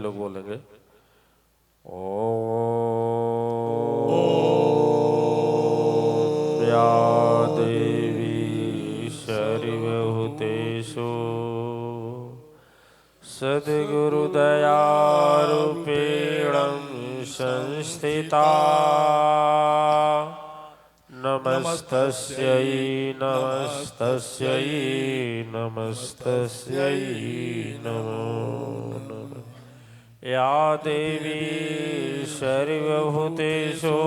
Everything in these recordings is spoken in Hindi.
लोग बोलेंगे ओम या देवी सर्वभूतेषु सद्गुरुदयारूपेण संस्थिता नमस्तस्यै नमस्तस्यै नमस्तस्यै नमो नमः। या देवी सर्वभूतेषु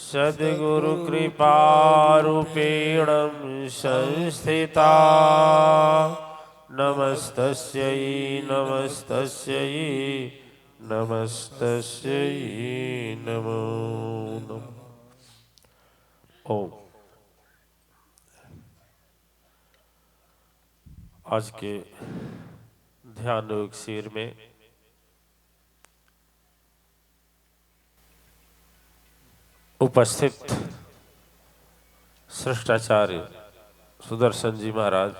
सद्गुरुकृपारूपेण संस्थिता नमस्तस्यै नमस्तस्यै नमस्तस्यै नमो नमः। ओम। आज के ध्यान योग शिविर में उपस्थित श्रेष्ठाचार्य सुदर्शन जी महाराज,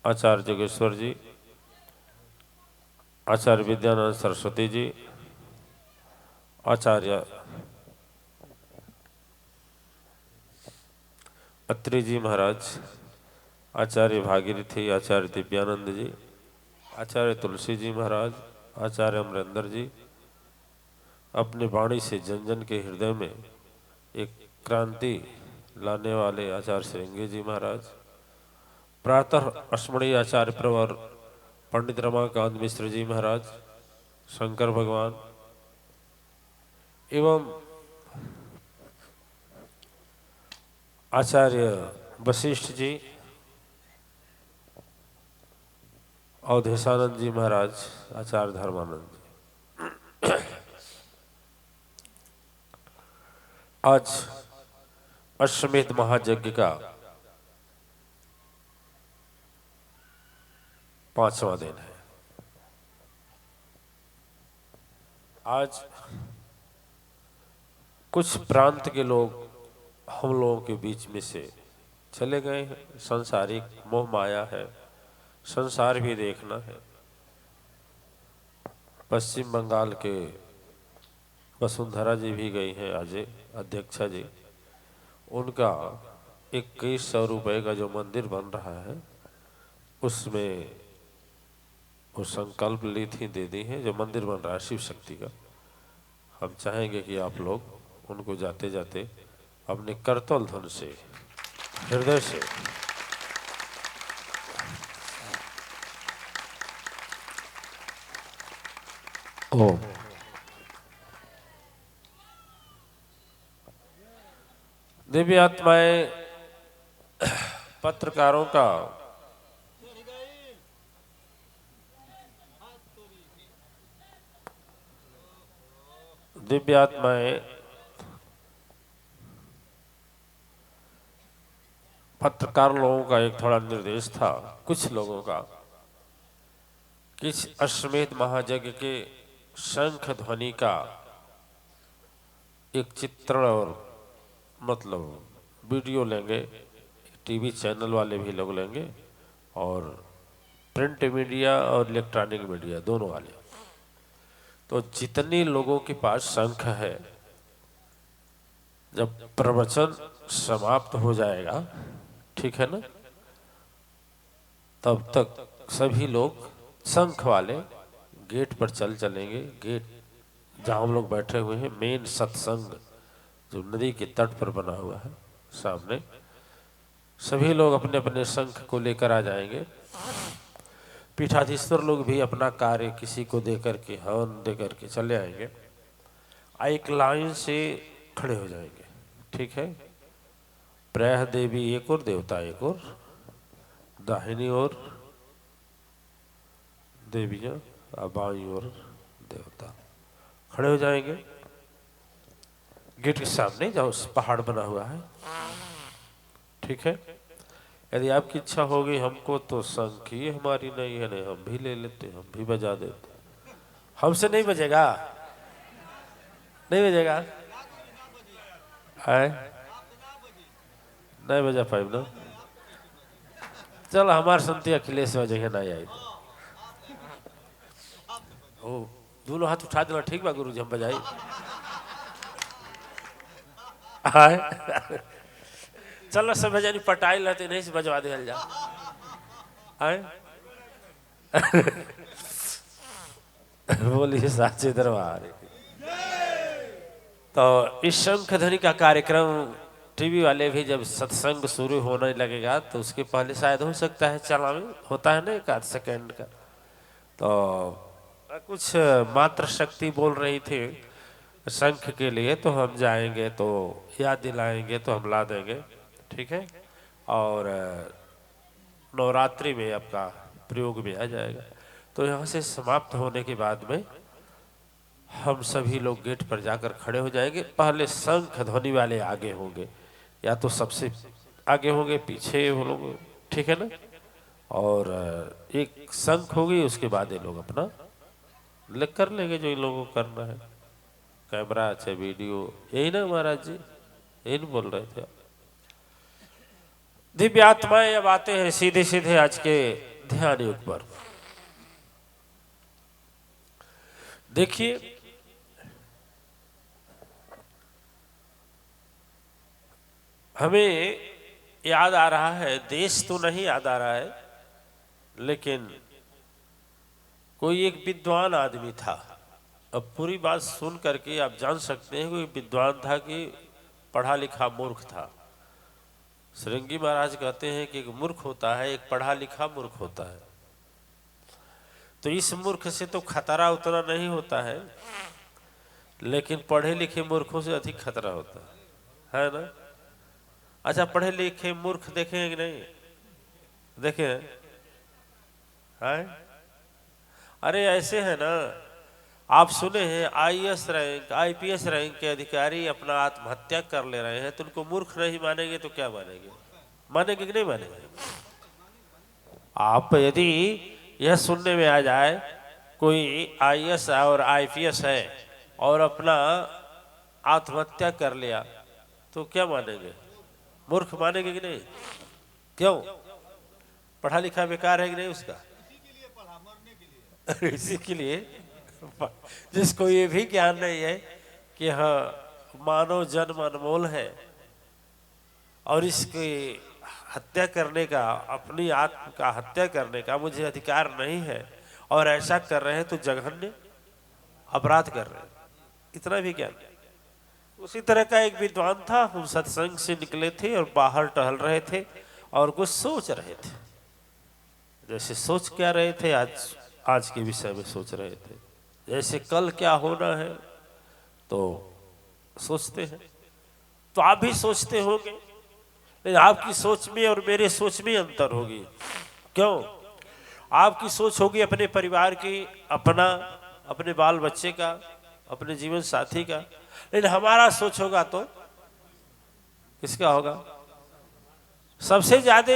आचार्य जोगेश्वर जी, आचार्य विद्यानंद सरस्वती जी, आचार्य अत्रि जी महाराज, आचार्य भागीरथी, आचार्य दिव्यानंद जी, आचार्य तुलसी जी महाराज, आचार्य अमरेंद्र जी, अपनी वाणी से जन जन के हृदय में एक क्रांति लाने वाले आचार्य श्रृंगी जी महाराज, प्रातः अष्टमणि आचार्य प्रवर पंडित रमाकांत मिश्र जी महाराज, शंकर भगवान एवं आचार्य वशिष्ठ जी, अवधेशानंद जी महाराज, आचार्य धर्मानंद जी। आज अश्वमेध महायज्ञ का 5वां दिन है। आज कुछ प्रांत के लोग हम लोगों के बीच में से चले गए हैं। संसारिक मोह माया है, संसार भी देखना है। पश्चिम बंगाल के वसुंधरा जी भी गई हैं, आज अध्यक्षा जी। उनका 2100 रुपए का जो मंदिर बन रहा है उसमें वो संकल्प ली थी, दे दी है। जो मंदिर बन रहा है शिव शक्ति का, हम चाहेंगे कि आप लोग उनको जाते जाते अपने करतल धन से, हृदय से ओम। दिव्य आत्माएं पत्रकारों का दिव्य आत्माएं पत्रकार लोगों का एक थोड़ा निर्देश था, कुछ लोगों का, कि इस अश्वमेध महायज्ञ के शंख ध्वनि का एक चित्रण और मतलब वीडियो लेंगे। टीवी चैनल वाले भी लोग लेंगे और प्रिंट मीडिया और इलेक्ट्रॉनिक मीडिया दोनों वाले। तो जितने लोगों के पास शंख है, जब प्रवचन समाप्त हो जाएगा, ठीक है ना, तब तक सभी लोग शंख वाले गेट पर चलेंगे। गेट जहाँ हम लोग बैठे हुए हैं, मेन सत्संग जो नदी के तट पर बना हुआ है सामने, सभी लोग अपने अपने शंख को लेकर आ जाएंगे। पीठाधीश्वर लोग भी अपना कार्य किसी को देकर के, हवन देकर के चले आएंगे। एक लाइन से खड़े हो जाएंगे, ठीक है। प्रह देवी एक और, देवता एक और, दाहिनी ओर देवियां, बाईं ओर देवता खड़े हो जाएंगे। गेट के सामने जहाँ पहाड़ बना हुआ है, ठीक है। यदि आपकी इच्छा होगी हमको तो शंख ही हमारी नहीं है, नहीं हम भी ले लेते, हम भी बजा देते। हमसे नहीं बजेगा, नहीं बजेगा, है नहीं बजा पाए ना। चल हमारे संती अखिलेश बजेगा नहीं आई तो। ओ दोनों हाथ उठा देना, ठीक बा गुरु जी हम बजाई। हाय चलो सब भजन पटाई रहते नहीं से बजवा दिया जा। हाय बोलिए साचे दरबार। तो इस शंख ध्वनि का कार्यक्रम टीवी वाले भी जब सत्संग शुरू होने लगेगा तो उसके पहले शायद हो सकता है चला में होता है ना एक आध सेकेंड का। तो कुछ मात्र शक्ति बोल रही थी शंख के लिए, तो हम जाएंगे तो याद दिलाएंगे तो हम ला देंगे, ठीक है। और नवरात्रि में आपका प्रयोग में आ जाएगा। तो यहाँ से समाप्त होने के बाद में हम सभी लोग गेट पर जाकर खड़े हो जाएंगे। पहले शंख ध्वनि वाले आगे होंगे, या तो सबसे आगे होंगे पीछे वो लोग, ठीक है ना। और एक शंख होगी, उसके बाद ये लोग अपना कर लेंगे जो इन लोगों को करना है, कैमरा अच्छा वीडियो, यही ना महाराज जी, यही नहीं बोल रहे थे। दिव्य आत्माएं अब आते हैं सीधे सीधे आज के ध्यान युग पर। देखिए हमें याद आ रहा है, देश तो नहीं याद आ रहा है, लेकिन कोई एक विद्वान आदमी था। अब पूरी बात सुन करके आप जान सकते हैं कोई विद्वान था कि पढ़ा लिखा मूर्ख था। श्रृंगी महाराज कहते हैं कि एक मूर्ख होता है, एक पढ़ा लिखा मूर्ख होता है। तो इस मूर्ख से तो खतरा उतना नहीं होता है, लेकिन पढ़े लिखे मूर्खों से अधिक खतरा होता है ना। अच्छा पढ़े लिखे मूर्ख देखें कि नहीं देखे हैं? अरे ऐसे है ना, आप सुने हैं आईएएस रैंक आईपीएस रैंक के अधिकारी अपना आत्महत्या कर ले रहे हैं, तो उनको मूर्ख नहीं मानेंगे तो क्या मानेंगे? मानेंगे कि नहीं मानेंगे? आप यदि यह सुनने में आ जाए कोई आईएएस और आईपीएस है और अपना आत्महत्या कर लिया, तो क्या मानेंगे? मूर्ख मानेंगे कि नहीं? क्यों? पढ़ा लिखा बेकार है कि नहीं उसका? इसी के लिए जिसको ये भी ज्ञान नहीं है कि हाँ मानव जन्म अनमोल है और इसकी हत्या करने का, अपनी आत्म का हत्या करने का मुझे अधिकार नहीं है, और ऐसा कर रहे हैं तो जघन्य अपराध कर रहे हैं, इतना भी ज्ञान। उसी तरह का एक विद्वान था, हम सत्संग से निकले थे और बाहर टहल रहे थे और कुछ सोच रहे थे। जैसे सोच क्या रहे थे, आज के विषय में सोच रहे थे, जैसे कल क्या होना है तो सोचते हैं। तो आप भी सोचते होंगे, लेकिन आपकी सोच में और मेरे सोच में अंतर होगी। क्यों? आपकी सोच होगी अपने परिवार की, अपने बाल बच्चे का, अपने जीवन साथी का, लेकिन हमारा सोच होगा तो किसका होगा? सबसे ज्यादा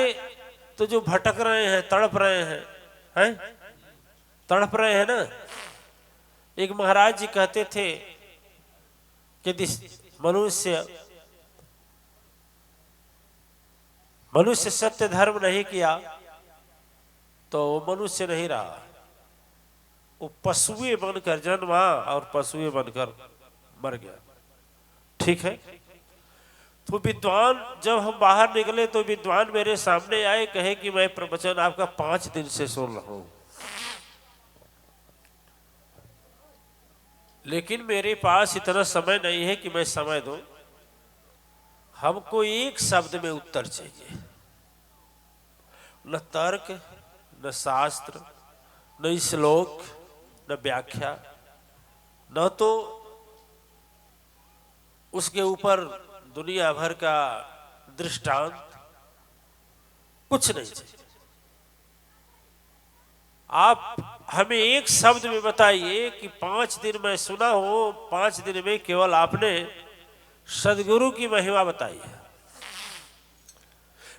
तो जो भटक रहे हैं, तड़प रहे हैं, तड़प रहे हैं ना। एक महाराज जी कहते थे कि मनुष्य सत्य धर्म नहीं किया तो वो मनुष्य नहीं रहा, वो पशुए बनकर जन्मा और पशुए बनकर मर गया, ठीक है। तो विद्वान जब हम बाहर निकले तो विद्वान मेरे सामने आए, कहे कि मैं प्रवचन आपका 5 दिन से सुन रहा हूं, लेकिन मेरे पास इतना समय नहीं है कि मैं समय दूं, हमको एक शब्द में उत्तर चाहिए। न तर्क, न शास्त्र, न श्लोक, न व्याख्या, न तो उसके ऊपर दुनिया भर का दृष्टांत, कुछ नहीं चाहिए। आप हमें एक शब्द में बताइए कि 5 दिन मैं सुना हूं, 5 दिन में केवल आपने सदगुरु की महिमा बताई है,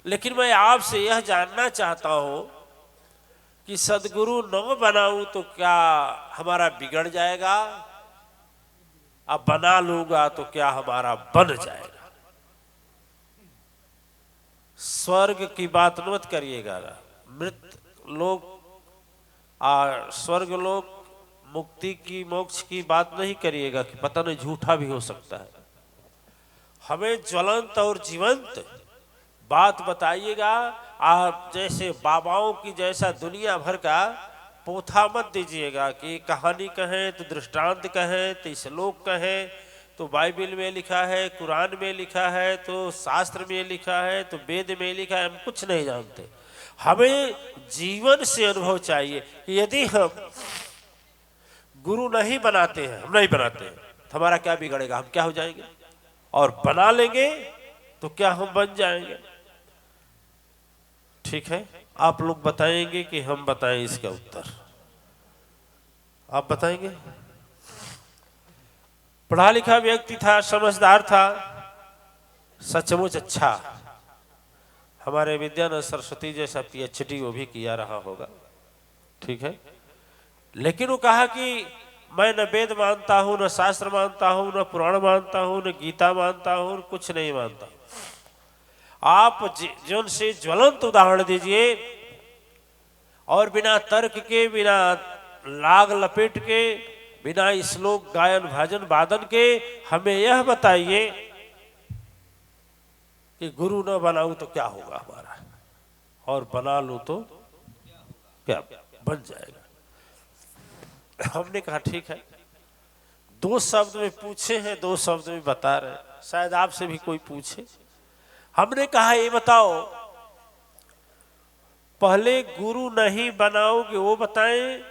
लेकिन मैं आपसे यह जानना चाहता हूं कि सदगुरु न बनाऊं तो क्या हमारा बिगड़ जाएगा? अब बना लूंगा तो क्या हमारा बन जाएगा? स्वर्ग की बात मत करिएगा, मृत लोग स्वर्ग लोक मुक्ति की मोक्ष की बात नहीं करिएगा कि पता नहीं झूठा भी हो सकता है। हमें ज्वलंत और जीवंत बात बताइएगा। आप जैसे बाबाओं की जैसा दुनिया भर का पोथा मत दीजिएगा कि कहानी कहें तो दृष्टांत कहें तो श्लोक कहें तो बाइबल में लिखा है, कुरान में लिखा है, तो शास्त्र में लिखा है, तो वेद में लिखा है। हम कुछ नहीं जानते। हमें जीवन से अनुभव चाहिए कि यदि हम गुरु नहीं बनाते हैं, हम नहीं बनाते हैं, तो हमारा क्या बिगड़ेगा? हम क्या हो जाएंगे? और बना लेंगे तो क्या हम बन जाएंगे? ठीक है, आप लोग बताएंगे कि हम बताएं इसका उत्तर? आप बताएंगे। पढ़ा लिखा व्यक्ति था, समझदार था, सचमुच अच्छा। हमारे विद्यानंद सरस्वती जैसा पीएचडी वो भी किया रहा होगा, ठीक है। लेकिन वो कहा कि मैं न वेद मानता हूं, न शास्त्र मानता हूं, न पुराण मानता हूं, न गीता मानता हूं, कुछ नहीं मानता। आप जीवन से ज्वलंत उदाहरण दीजिए और बिना तर्क के, बिना लाग लपेट के, बिना श्लोक गायन भजन वादन के हमें यह बताइए कि गुरु न बनाऊं तो क्या होगा हमारा, और बना लूं तो क्या बन जाएगा। हमने कहा ठीक है, 2 शब्द में पूछे हैं, 2 शब्द में बता रहे हैं, शायद आपसे भी कोई पूछे। हमने कहा ये बताओ, पहले गुरु नहीं बनाओगे वो बताएं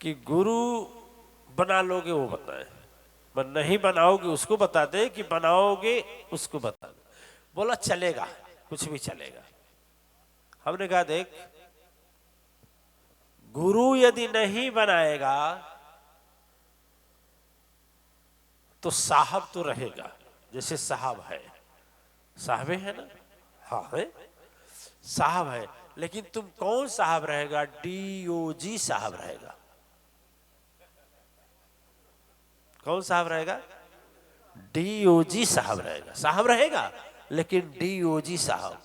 कि गुरु बना लोगे वो बताएं? पर नहीं बनाओगे उसको बता दे कि बनाओगे उसको बता दे। बोला चलेगा, कुछ भी चलेगा। हमने कहा देख, गुरु यदि नहीं बनाएगा तो साहब तो रहेगा। जैसे साहब है, साहबे है ना, हाँ है, साहब है, लेकिन तुम कौन साहब रहेगा? डीओजी साहब रहेगा। कौन साहब रहेगा? डीओजी साहब रहेगा। साहब रहेगा लेकिन डीओजी साहब,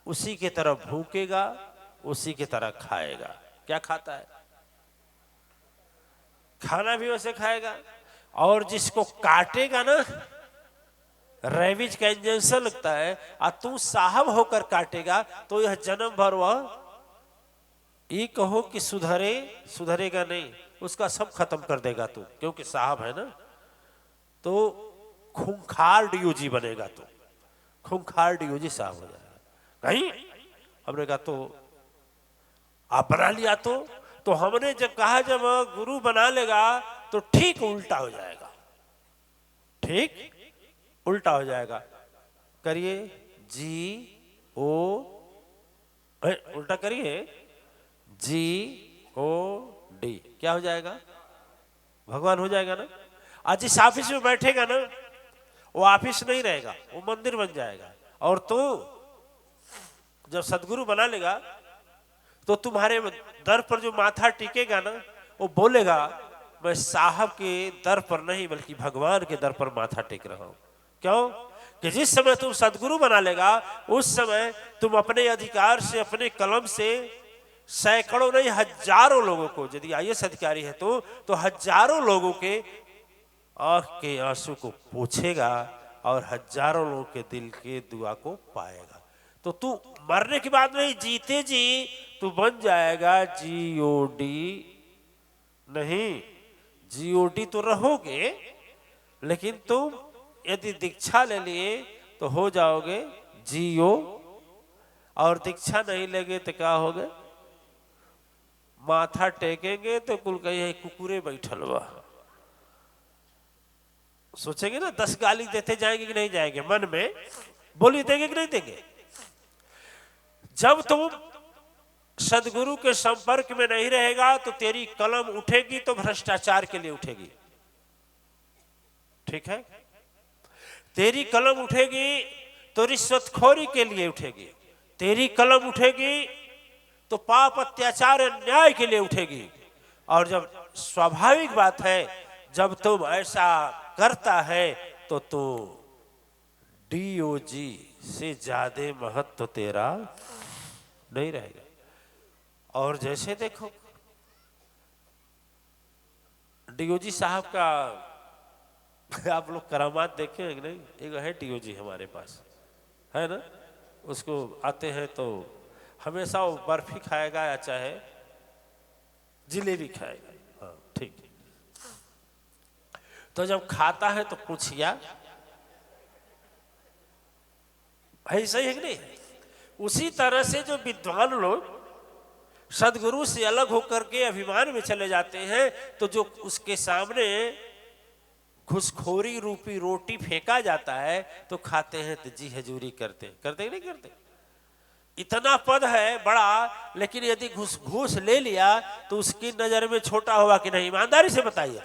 उसी के तरह भूकेगा, उसी के तरह खाएगा। क्या खाता है? खाना भी वैसे खाएगा। और जिसको काटेगा ना, रेबीज का इंजेक्शन लगता है, और तू साहब होकर काटेगा तो यह जन्म भर वह ये कहो कि सुधरेगा नहीं, उसका सब खत्म कर देगा तू, क्योंकि साहब है ना। तो खूंखार डीओजी बनेगा, तो खूंखार डीओजी साहब हो जाएगा। कहीं हमने कहा तो आप बना लिया तो हमने जब कहा जब गुरु बना लेगा तो ठीक उल्टा हो जाएगा, ठीक उल्टा हो जाएगा। करिए जी ओ, उल्टा करिए, जी ओ डी, क्या हो जाएगा? भगवान हो जाएगा ना। आज जिस ऑफिस में बैठेगा ना, वो ऑफिस नहीं रहेगा, वो मंदिर बन जाएगा। और तू जब सदगुरु बना लेगा तो तुम्हारे दर पर जो माथा टिकेगा ना, वो बोलेगा मैं साहब के दर पर नहीं बल्कि भगवान के दर पर माथा टेक रहा हूं। क्यों? कि जिस समय तुम सदगुरु बना लेगा उस समय तुम अपने अधिकार से, अपने कलम से सैकड़ों नहीं हजारों लोगों को, यदि आईएएस अधिकारी है तो हजारों लोगों के आंख के आंसू को पोंछेगा और हजारों लोगों के दिल के दुआ को पाएगा। तो तू मरने के बाद नहीं, जीते जी तू बन जाएगा जीओडी। नहीं, जीओडी तो रहोगे, लेकिन तुम यदि दीक्षा ले लिए तो हो जाओगे जीओ, और दीक्षा नहीं लेगे तो क्या होगे? माथा टेकेंगे तो कुल कहीं कुकुरे बैठल बा। सोचेंगे ना 10 गाली देते जाएंगे कि नहीं जाएंगे, मन में बोली देंगे कि नहीं देंगे। जब तुम सदगुरु के संपर्क में नहीं रहेगा तो तेरी कलम उठेगी तो भ्रष्टाचार के लिए उठेगी, ठीक है। तेरी कलम उठेगी तो रिश्वतखोरी के लिए उठेगी, तेरी कलम उठेगी तो पाप अत्याचार अन्याय के लिए उठेगी। और जब स्वाभाविक बात है, जब तुम ऐसा करता है तो डीओजी से ज्यादा महत्व तेरा नहीं रहेगा। और जैसे देखो डीओजी साहब का आप लोग करामात देखे हैं कि नहीं? एक है डीओजी हमारे पास, है ना? उसको आते हैं तो हमेशा वो बर्फी खाएगा या चाहे जिलेबी खाएगा। हाँ ठीक। तो जब खाता है तो पूछिया ऐसा ही है कि नहीं? उसी तरह से जो विद्वान लोग सदगुरु से अलग होकर के अभिमान में चले जाते हैं, तो जो उसके सामने घुसखोरी रूपी रोटी फेंका जाता है तो खाते हैं तो जी हजूरी करते करते नहीं करते। इतना पद है बड़ा, लेकिन यदि घूस घूस ले लिया तो उसकी नजर में छोटा होगा कि नहीं? ईमानदारी से बताइए।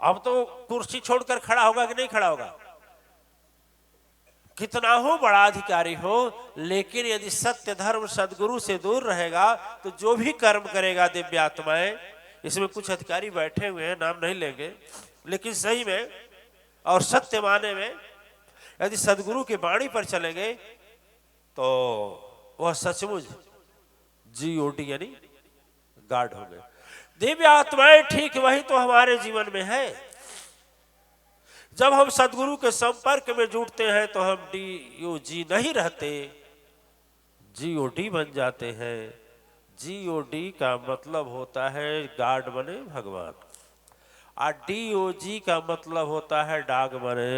अब तो कुर्सी छोड़कर खड़ा होगा कि नहीं खड़ा होगा? कितना हो बड़ा अधिकारी हो, लेकिन यदि सत्य धर्म सदगुरु से दूर रहेगा तो जो भी कर्म करेगा दिव्य आत्माएं, इसमें कुछ अधिकारी बैठे हुए हैं, नाम नहीं लेंगे, लेकिन सही में और सत्य माने में यदि सदगुरु की वाणी पर चलेंगे तो वह सचमुच जीओटी यानी गार्ड हो गए। दिव्य आत्माएं ठीक वही तो हमारे जीवन में है। जब हम सदगुरु के संपर्क में जुटते हैं तो हम डीओजी नहीं रहते, जीओडी बन जाते हैं। जीओडी का मतलब होता है गार्ड बने भगवान, और डीओजी का मतलब होता है डाग बने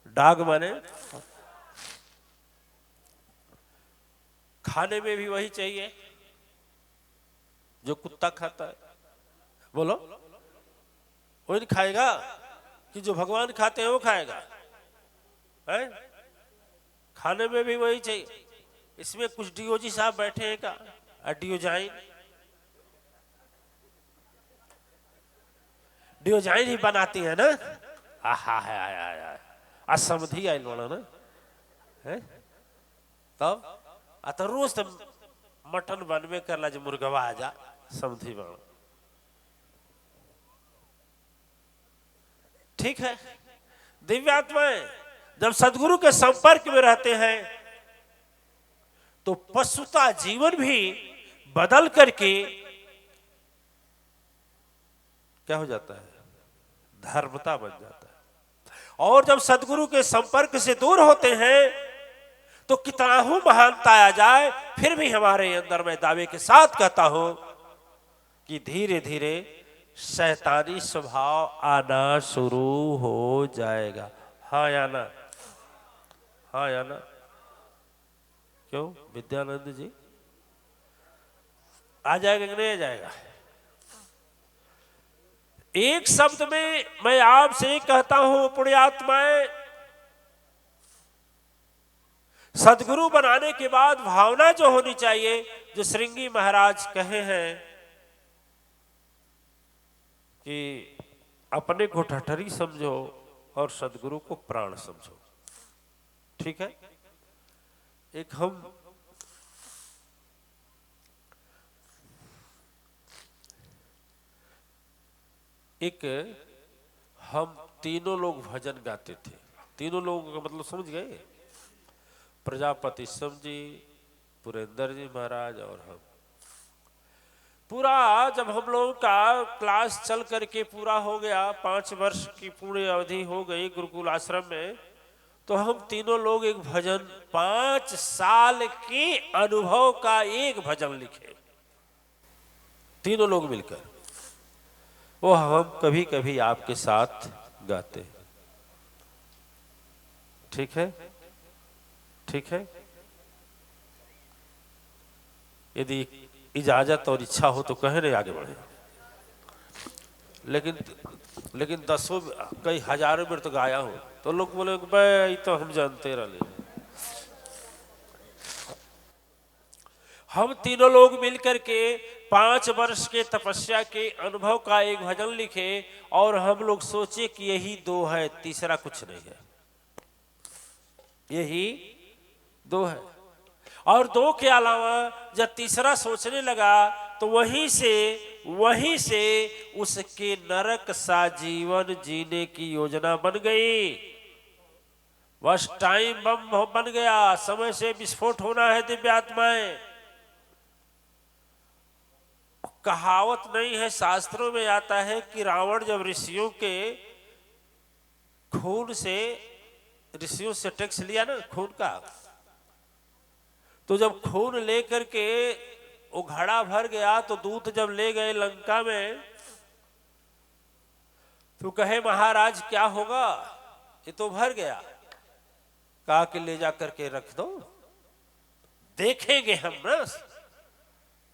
डाग बने। खाने में भी वही चाहिए जो कुत्ता खाता है। बोलो, वो नहीं खाएगा कि जो भगवान खाते हैं वो खाएगा? है? खाने में भी वही चाहिए। इसमें कुछ डीओजी साहब बैठे हैं का? डीओजाइन ही बनाती है ना? आहा है असमधी आइल वाला ना है। तब तो रोज तो मटन बनवे करला जो मुर्गवा आजा समधी बन। ठीक है। दिव्यात्माएं जब सदगुरु के संपर्क में रहते हैं तो पशुता जीवन भी बदल करके क्या हो जाता है? धर्मता बन जाता है। और जब सदगुरु के संपर्क से दूर होते हैं तो कितना ही महानता आ जाए, फिर भी हमारे अंदर मैं दावे के साथ कहता हूं कि धीरे धीरे शैतानी स्वभाव आना शुरू हो जाएगा। हाँ या ना? हाँ या ना? क्यों विद्यानंद जी, आ जाएगा कि नहीं आ जाएगा? एक शब्द में मैं आपसे कहता हूं पुण्यात्माएं, सदगुरु बनाने के बाद भावना जो होनी चाहिए, जो श्रृंगी महाराज कहे हैं कि अपने को ठठरी समझो और सदगुरु को प्राण समझो। ठीक है। एक हम तीनों लोग भजन गाते थे। तीनों लोगों का मतलब समझ गए? प्रजापति समझी, पुरेंद्र जी महाराज और हम। पूरा जब हम लोगों का क्लास चल करके पूरा हो गया, 5 वर्ष की पूरी अवधि हो गई गुरुकुल आश्रम में, तो हम तीनों लोग एक भजन 5 साल के अनुभव का एक भजन लिखे, तीनों लोग मिलकर। वो हम कभी कभी आपके साथ गाते। ठीक है? ठीक है। यदि इजाजत और इच्छा हो तो कहे नहीं आगे बढ़े, लेकिन 10 कई हजारों बार तो गाया हो तो लोग बोले भाई तो हम जानते रहे। हम तीनों लोग मिलकर के 5 वर्ष के तपस्या के अनुभव का एक भजन लिखे और हम लोग सोचे कि यही 2 है, तीसरा कुछ नहीं है, यही 2 है। और 2 के अलावा जब तीसरा सोचने लगा तो वहीं से उसके नरक सा जीवन जीने की योजना बन गई। बस टाइम बम बन गया, समय से विस्फोट होना है दिव्यात्माएं। कहावत नहीं है, शास्त्रों में आता है कि रावण जब ऋषियों के खून से, ऋषियों से टैक्स लिया ना खून का, तो जब खून लेकर के वो घड़ा भर गया तो दूत जब ले गए लंका में, तो कहे महाराज क्या होगा, ये तो भर गया। कहा कि ले जा करके रख दो, देखेंगे हम ना,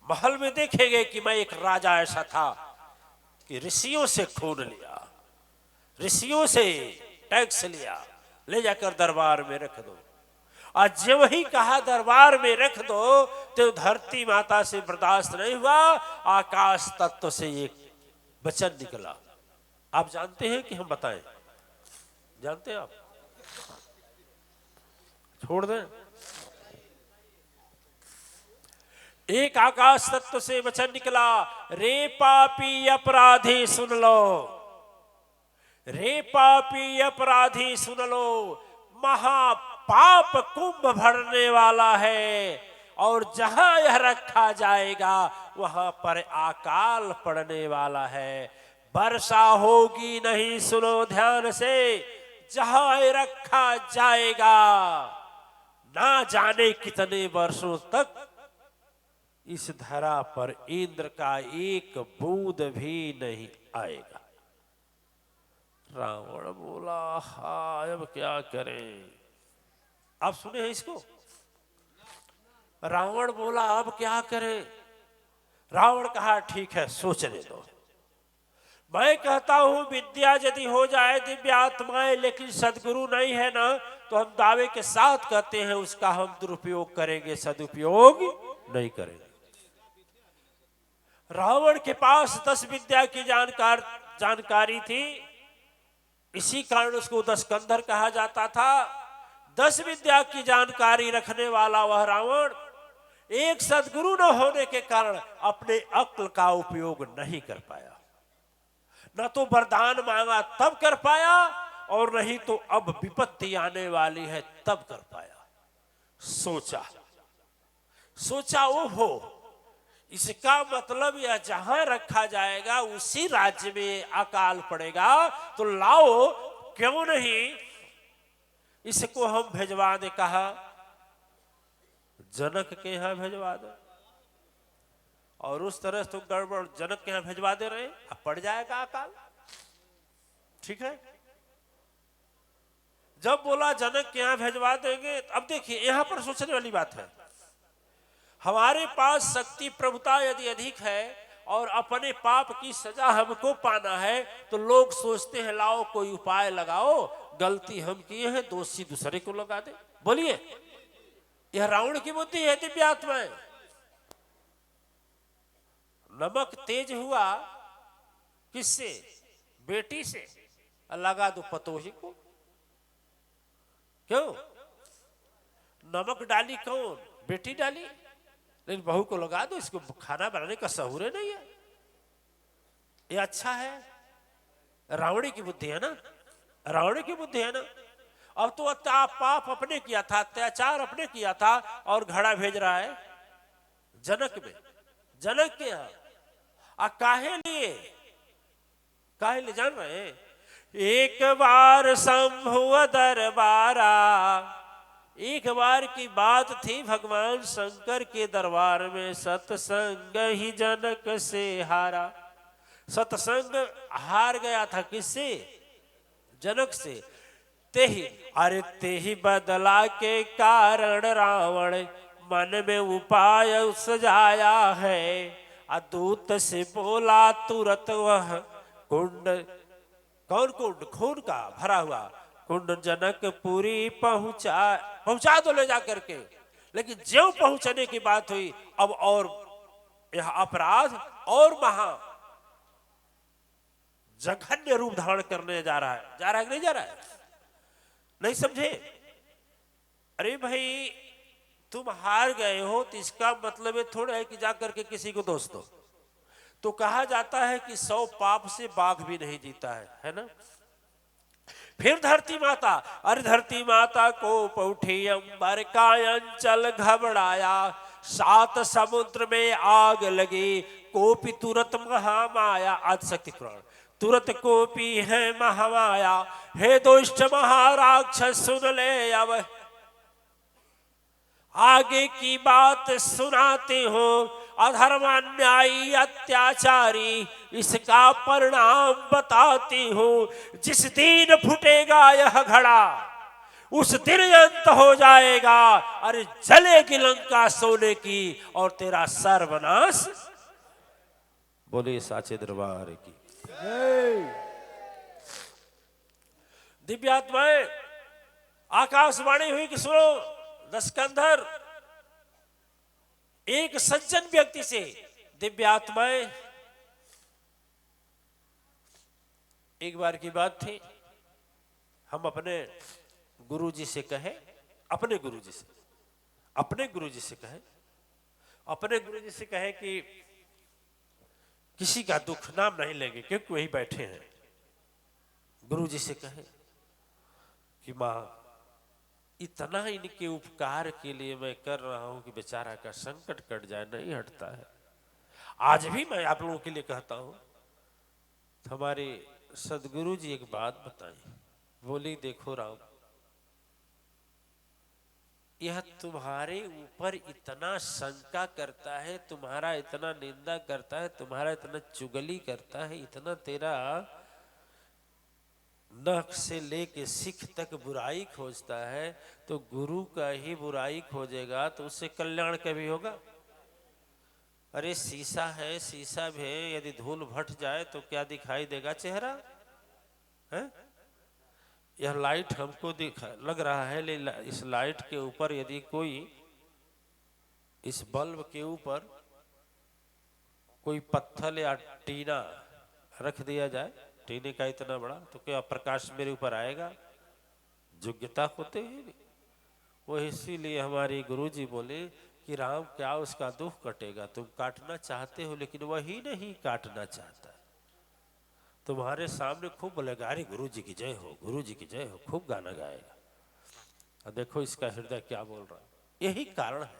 महल में देखेंगे कि मैं एक राजा ऐसा था कि ऋषियों से खून लिया, ऋषियों से टैक्स लिया, ले जाकर दरबार में रख दो। आज जब ही कहा दरबार में रख दो तो धरती माता से बर्दाश्त नहीं हुआ, आकाश तत्व से एक वचन निकला। आप जानते हैं कि हम बताएं? जानते हैं आप? छोड़ दें। एक आकाश तत्व से वचन निकला, रे पापी अपराधी सुन लो, रे पापी अपराधी सुन लो, महापाप कुंभ भरने वाला है और जहां यह रखा जाएगा वहां पर अकाल पड़ने वाला है। वर्षा होगी नहीं, सुनो ध्यान से, जहां यह रखा जाएगा ना जाने कितने वर्षों तक इस धरा पर इंद्र का एक बूंद भी नहीं आएगा। रावण बोला, हाय अब क्या करें? आप सुने हैं इसको? रावण बोला अब क्या करें? रावण कहा ठीक है सोचने दो, मैं कहता हूं विद्या यदि हो जाए दिव्य आत्माएं, लेकिन सदगुरु नहीं है ना, तो हम दावे के साथ कहते हैं उसका हम दुरुपयोग करेंगे, सदुपयोग नहीं करेंगे। रावण के पास 10 विद्या की जानकारी थी, इसी कारण उसको 10 कंधर कहा जाता था। 10 विद्या की जानकारी रखने वाला वह रावण एक सदगुरु न होने के कारण अपने अक्ल का उपयोग नहीं कर पाया। न तो वरदान मांगा तब कर पाया, और नहीं तो अब विपत्ति आने वाली है तब कर पाया। सोचा ओहो, इसका मतलब यह जहां रखा जाएगा उसी राज्य में अकाल पड़ेगा, तो लाओ क्यों नहीं इसको हम भेजवा दे। कहा जनक के यहां भेजवा दो, और उस तरह से तो गड़बड़ जनक के यहां भेजवा दे रहे, अब पड़ जाएगा अकाल। ठीक है, जब बोला जनक के यहां भेजवा देंगे, अब देखिए यहां पर सोचने वाली बात है, हमारे पास शक्ति प्रभुता यदि अधिक है और अपने पाप की सजा हमको पाना है, तो लोग सोचते हैं लाओ कोई उपाय लगाओ, गलती हम किए हैं दोषी दूसरे को लगा दे। बोलिए, यह रावण की बुद्धि है दिव्य आत्माएं। नमक तेज हुआ किससे? बेटी से, लगा दो पतोही को। क्यों? नमक डाली कौन? बेटी डाली, लेकिन बहू को लगा दो, इसको खाना बनाने का सहूर नहीं है, ये अच्छा है। रावणी की बुद्धि है ना, रावणी की बुद्धि है ना। अब तो पाप अपने किया था, अत्याचार अपने किया था, और घड़ा भेज रहा है जनक में, जनक के यहां। काहे लिए जान रहे हैं? एक बार शंभु दरबारा, एक बार की बात थी, भगवान शंकर के दरबार में सत्संग ही जनक से हारा। सत्संग हार गया था किससे? जनक से। तेही बदला के कारण रावण मन में उपाय सजाया है। दूत से बोला तुरंत वह कुंड, कौन कुंड? खून का भरा हुआ कुंड जनकपुरी पहुंचा दो ले जा करके। लेकिन ज्यों पहुंचने की बात हुई, अब और यह अपराध और महा जघन्य रूप धारण करने जा रहा है। जा रहा है कि नहीं जा रहा है? नहीं समझे? अरे भाई, तुम हार गए हो तो इसका मतलब ये थोड़ा है कि जाकर के किसी को दोष दो। तो कहा जाता है कि 100 पाप से बाघ भी नहीं जीता है ना। फिर धरती माता, अरे धरती माता को उठी अंबर का अंचल घबराया। सात समुद्र में आग लगी, कोपी तुरत महामाया। आदिशक्ति पुराण। तुरत कोपी है महामाया, हे दुष्ट महाराक्षस सुन ले अब आगे की बात सुनाते हो। अधर्म अन्यायी अत्याचारी इसका परिणाम बताती हूं। जिस दिन फूटेगा यह घड़ा उस दिन अंत हो जाएगा। अरे जलेगी लंका सोने की और तेरा सर्वनाश। बोले साचे दरबार की। दिव्यात्माएं आकाशवाणी हुई कि सुनो दशकंधर, एक सज्जन व्यक्ति से दिव्य आत्माएं। एक बार की बात थी, हम अपने गुरुजी से कहे, अपने गुरुजी से कहे कि किसी का दुख नाम नहीं लेंगे क्योंकि वही बैठे हैं। गुरुजी से कहे कि मां इतना इनके उपकार के लिए मैं कर रहा हूं कि बेचारा का संकट कट जाए, नहीं हटता है। आज भी मैं आप लोगों के लिए कहता हूं। हमारे सदगुरु जी एक बात बताई, बोली देखो राम, यह तुम्हारे ऊपर इतना शंका करता है, तुम्हारा इतना निंदा करता है, तुम्हारा इतना चुगली करता है, इतना तेरा नख से लेके सिख तक बुराई खोजता है, तो गुरु का ही बुराई खोजेगा तो उससे कल्याण कभी होगा? अरे शीशा है, शीशा भी यदि धूल भट जाए तो क्या दिखाई देगा चेहरा है? यह लाइट हमको लग रहा है, इस लाइट के ऊपर यदि कोई, इस बल्ब के ऊपर कोई पत्थर या टीना रख दिया जाए, टीने का इतना बड़ा, तो क्या प्रकाश मेरे ऊपर आएगा? योग्यता होते ही नहीं। वो इसीलिए हमारे गुरुजी बोले कि राम क्या उसका दुख कटेगा? तुम काटना चाहते हो लेकिन वही नहीं काटना चाहता। तुम्हारे सामने खूब बोलेगा अरे गुरुजी की जय हो, गुरुजी की जय हो, खूब गाना गाएगा। और देखो इसका हृदय क्या बोल रहा है। यही कारण है।